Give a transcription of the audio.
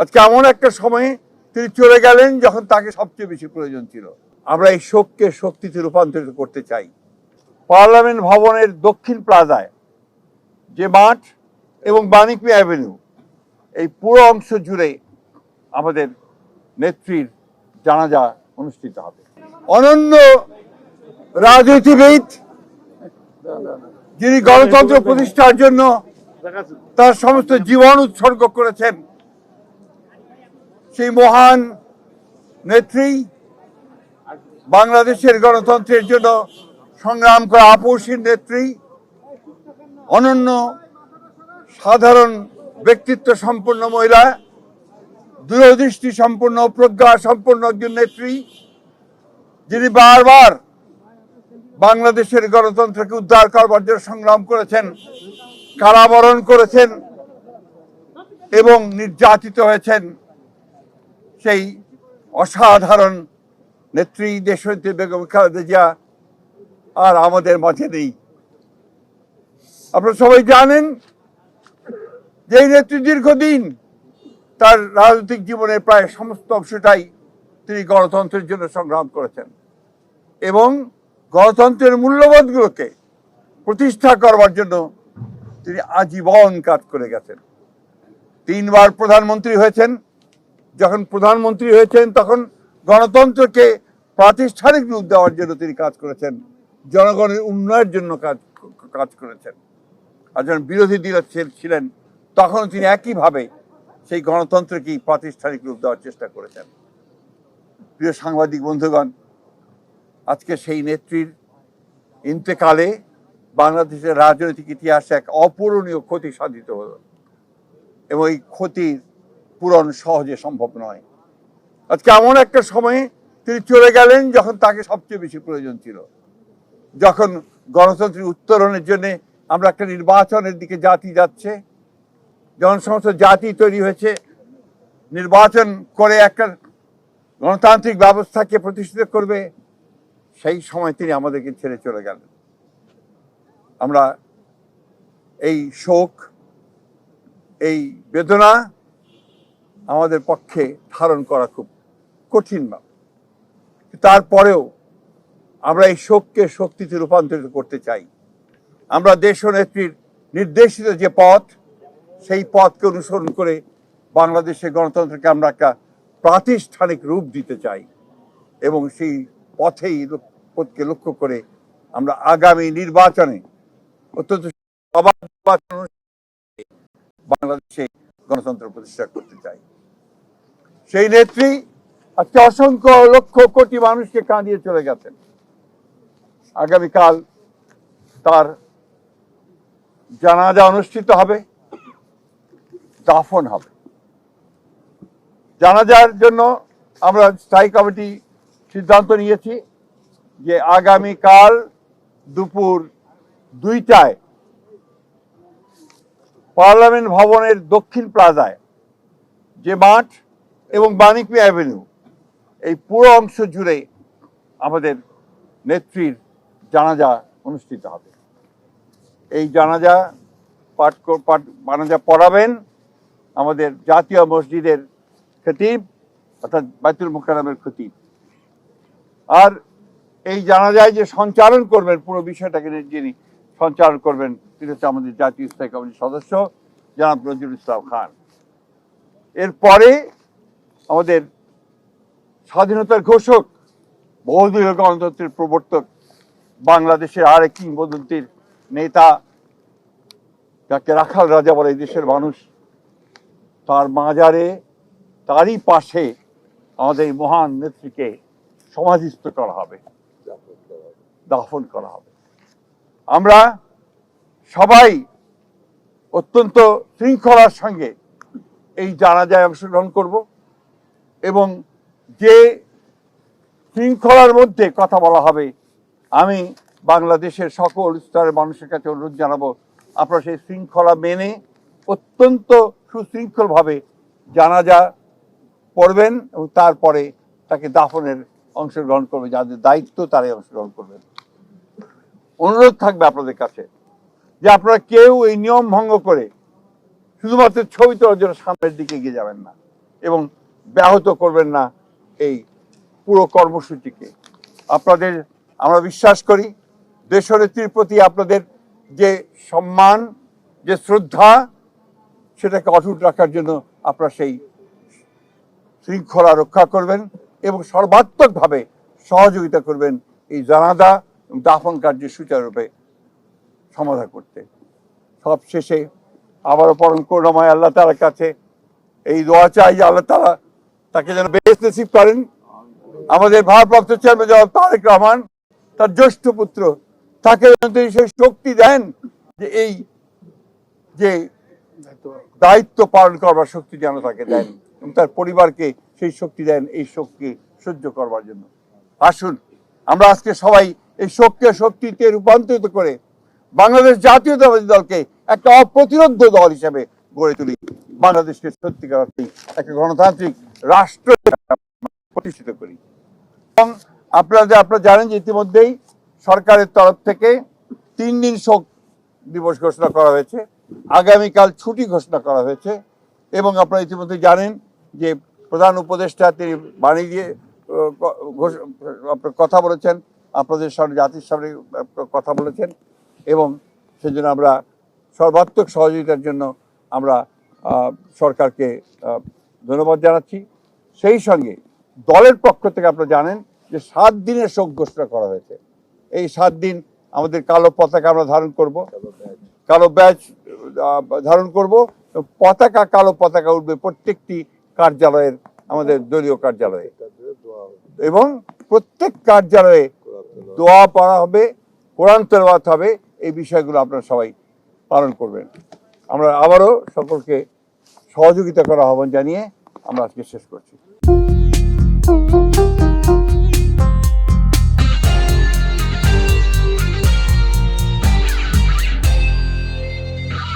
আজকে এমন একটা সময়ে তিনি চলে গেলেন যখন তাকে সবচেয়ে বেশি প্রয়োজন ছিল। আমরা এই শোককে শক্তিতে রূপান্তরিত করতে চাই। পার্লামেন্ট ভবনের দক্ষিণ প্লাজায় যে মাঠ এবং বাণিজ্য অ্যাভিনিউ, এই পুরো অংশ জুড়ে আমাদের নেত্রীর জানাজা অনুষ্ঠিত হবে। অনন্য রাজনীতিবিদ, যিনি গণতন্ত্র প্রতিষ্ঠার জন্য তার সমস্ত জীবন উৎসর্গ করেছেন, সেই মহান নেত্রী, বাংলাদেশের গণতন্ত্রের জন্য সংগ্রাম করা আপসীর নেত্রী, অনন্য সাধারণ ব্যক্তিত্ব সম্পন্ন মহিলা, দূরদৃষ্টি সম্পন্ন প্রজ্ঞা সম্পন্ন একজন নেত্রী, যিনি বারবার বাংলাদেশের গণতন্ত্রকে উদ্ধার করবার জন্য সংগ্রাম করেছেন, কারাবরণ করেছেন এবং নির্যাতিত হয়েছেন। সেই অসাধারণ নেত্রী দেশনেত্রী বেগম খালেদা জিয়া আর আমাদের মাঝে নেই। আপনারা সবাই জানেন যে এই নেত্রী দীর্ঘদিন তার রাজনৈতিক জীবনের প্রায় সমস্ত অংশটাই তিনি গণতন্ত্রের জন্য সংগ্রাম করেছেন এবং গণতন্ত্রের মূল্যবোধগুলোকে প্রতিষ্ঠা করবার জন্য তিনি আজীবন কাজ করে গেছেন। 3 বার প্রধানমন্ত্রী হয়েছেন। যখন প্রধানমন্ত্রী হয়েছেন তখন গণতন্ত্রকে প্রাতিষ্ঠানিক রূপ দেওয়ার জন্য তিনি কাজ করেছেন, জনগণের উন্নয়নের জন্য কাজ করেছেন। আর যখন বিরোধী দল ছিলেন তখন তিনি একইভাবে সেই গণতন্ত্রকেই প্রাতিষ্ঠানিক রূপ দেওয়ার চেষ্টা করেছেন। প্রিয় সাংবাদিক বন্ধুগণ, আজকে সেই নেত্রীর ইন্তেকালে বাংলাদেশের রাজনৈতিক ইতিহাসে এক অপূরণীয় ক্ষতি সাধিত হলো এবং এই ক্ষতির পূরণ সহজে সম্ভব নয়। আজকে এমন একটা সময়ে তিনি চলে গেলেন যখন তাকে সবচেয়ে বেশি প্রয়োজন ছিল, যখন গণতন্ত্রের উত্তরণের জন্য আমরা একটা নির্বাচনের দিকে জাতি যাচ্ছে, যখন সমস্ত জাতি তৈরি হয়েছে, নির্বাচন করে একটা গণতান্ত্রিক ব্যবস্থাকে প্রতিষ্ঠিত করবে, সেই সময় তিনি আমাদেরকে ছেড়ে চলে গেলেন। আমরা এই শোক, এই বেদনা আমাদের পক্ষে ধারণ করা খুব কঠিন। তারপরেও আমরা এই শোককে শক্তিতে রূপান্তরিত করতে চাই। আমরা দেশনেত্রীর নির্দেশিত যে পথ, সেই পথকে অনুসরণ করে বাংলাদেশের গণতন্ত্রকে আমরা একটা প্রাতিষ্ঠানিক রূপ দিতে চাই এবং সেই পথকে লক্ষ্য করে আমরা আগামী নির্বাচনে অত্যন্ত বাংলাদেশে গণতন্ত্র প্রতিষ্ঠা করতে চাই। সেই নেত্রী আজকে অসংখ্য লক্ষ কোটি মানুষকে কাঁদিয়ে চলে গেছেন। আগামীকাল তার জানাজা অনুষ্ঠিত হবে, দাফন হবে। জানাজার জন্য আমরা স্থায়ী কমিটি সিদ্ধান্ত নিয়েছি যে আগামীকাল দুপুর 2টায় পার্লামেন্ট ভবনের দক্ষিণ প্লাজায় যে মাঠ এবং বাণিজ্য অ্যাভিনিউ, এই পুরো অংশ জুড়ে আমাদের নেত্রীর জানাজা অনুষ্ঠিত হবে। এই জানাজা পড়াবেন আমাদের জাতীয় মসজিদের খতিব, অর্থাৎ বাইতুল মুকাররমের খতিব। আর এই জানাজায় যে সঞ্চালন করবেন, পুরো বিষয়টাকে যিনি সঞ্চালন করবেন, তিনি হচ্ছে আমাদের জাতীয় স্থায়ী কমিটির সদস্য জনাব নজরুল ইসলাম খান। এরপরে আমাদের স্বাধীনতার ঘোষক, বহুদলীয় গণতন্ত্রের প্রবর্তক, বাংলাদেশের আরেক কিংবদন্তির নেতা, যাকে রাখাল রাজা বলে এই দেশের মানুষ, তার মাজারে, তারই পাশে আমাদের এই মহান নেত্রীকে সমাধিস্থ করা হবে, দাফন করা হবে। আমরা সবাই অত্যন্ত শৃঙ্খলার সঙ্গে এই জানাজায় অংশগ্রহণ করব এবং যে শৃঙ্খলার মধ্যে কথা বলা হবে, আমি বাংলাদেশের সকল স্তরের মানুষের কাছে অনুরোধ জানাবো, আপনারা সেই শৃঙ্খলা মেনে অত্যন্ত সুশৃঙ্খলভাবে জানাজা পড়বেন এবং তারপরে তাকে দাফনের অংশগ্রহণ করবে, যাদের দায়িত্ব তারাই অংশগ্রহণ করবেন। অনুরোধ থাকবে আপনাদের কাছে যে আপনারা কেউ এই নিয়ম ভঙ্গ করে শুধুমাত্র ছবি তোলার জন্য সামনের দিকে এগিয়ে যাবেন না। এবং ব্যাহত করবেন না এই পুরো কর্মসূচিকে। আপনাদের আমরা বিশ্বাস করি দেশনেত্রীর প্রতি আপনাদের যে সম্মান, যে শ্রদ্ধা, সেটাকে অটুট রাখার জন্য আপনারা সেই শৃঙ্খলা রক্ষা করবেন এবং সর্বাত্মকভাবে সহযোগিতা করবেন এই জানাজা এবং দাফন কার্য সুচারুরূপে সমাধা করতে। সব শেষে আবারও পরম করুণাময় আল্লাহ তাআলার কাছে এই দোয়া চাই যে আল্লাহ তাআলা তাকে যেন বেহেশত নসিব করেন। আমাদের ভারপ্রাপ্ত চেয়ারম্যান জনাব তারেক রহমান, তার জ্যেষ্ঠ পুত্র, তাকে যেন সেই শক্তি দেন যে এই যে দায়িত্ব পালন করবার শক্তি যেন তাকে দেন এবং তার পরিবারকে সেই শক্তি দেন এই শোককে সহ্য করবার জন্য। আসুন আমরা আজকে সবাই এই শোককে শক্তিতে রূপান্তরিত করে বাংলাদেশ জাতীয়তাবাদী দলকে একটা অপ্রতিরোধ্য দল হিসেবে গড়ে তুলি, বাংলাদেশকে সত্যিকার অর্থে একটা গণতান্ত্রিক রাষ্ট্র প্রতিষ্ঠিত করি। এবং আপনারা জানেন যে ইতিমধ্যেই সরকারের তরফ থেকে 3 দিন শোক দিবস ঘোষণা করা হয়েছে, আগামীকাল ছুটি ঘোষণা করা হয়েছে এবং আপনারা ইতিমধ্যে জানেন যে প্রধান উপদেষ্টা তিনি বাণী দিয়ে কথা বলেছেন, আপনাদের সামনে জাতির সামনে কথা বলেছেন এবং সেজন্য আমরা সর্বাত্মক সহযোগিতার জন্য আমরা সরকারকে ধন্যবাদ জানাচ্ছি। সেই সঙ্গে দলের পক্ষ থেকে আপনারা জানেন যে 7 দিনের শোক ঘোষণা করা হয়েছে। এই 7 দিন আমাদের কালো পতাকা আমরা ধারণ করব, কালো ব্যাজ ধারণ করব, পতাকা কালো পতাকা উঠবে প্রত্যেকটি কার্যালয়ের, আমাদের দলীয় কার্যালয়ে, এবং প্রত্যেক কার্যালয়ে দোয়া পড়া হবে, কোরআন তেলাওয়াত হবে। এই বিষয়গুলো আপনারা সবাই পালন করবেন। আমরা আবারও সকলকে সহযোগিতা করার আহ্বান জানিয়ে আমরা আজকে শেষ করছি।